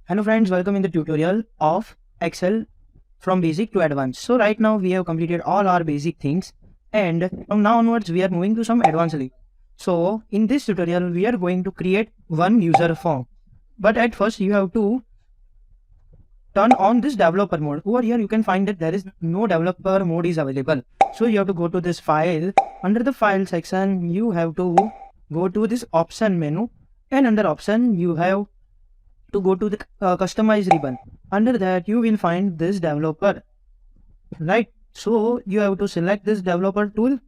Hello friends, welcome in the tutorial of Excel from basic to advanced. So right now we have completed all our basic things and from now onwards we are moving to some advanced level. So in this tutorial we are going to create one user form. But at first you have to turn on this developer mode. Over here you can find that there is no developer mode is available. So you have to go to this file. Under the file section you have to go to this option menu, and under option you have to go to the customize ribbon. Under that you will find this developer, right? So you have to select this developer tool,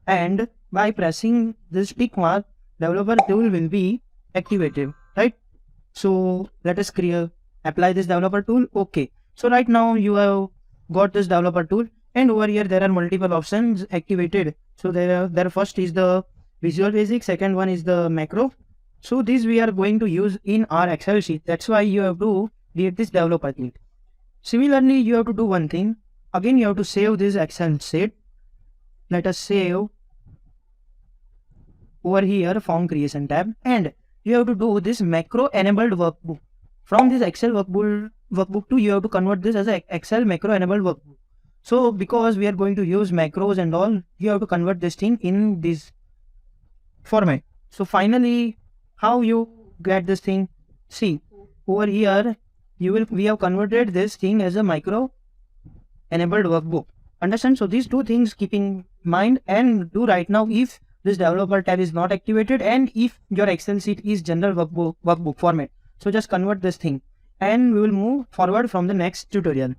and by pressing this tick mark developer tool will be activated, right? So let us apply this developer tool. Okay, so right now you have got this developer tool, and over here there are multiple options activated. So there first is the Visual Basic, second one is the macro. So this we are going to use in our Excel sheet. That's why you have to create this developer tool. Similarly, you have to do one thing. Again, you have to save this Excel sheet. Let us save over here form creation tab, and you have to do this macro enabled workbook. From this Excel workbook to you have to convert this as a Excel macro enabled workbook. So because we are going to use macros and all, you have to convert this thing in this format. So finally, how you get this thing? See over here, we have converted this thing as a micro enabled workbook. Understand? So these two things keep in mind and do right now if this developer tab is not activated and if your Excel sheet is general workbook format. So just convert this thing and we will move forward from the next tutorial.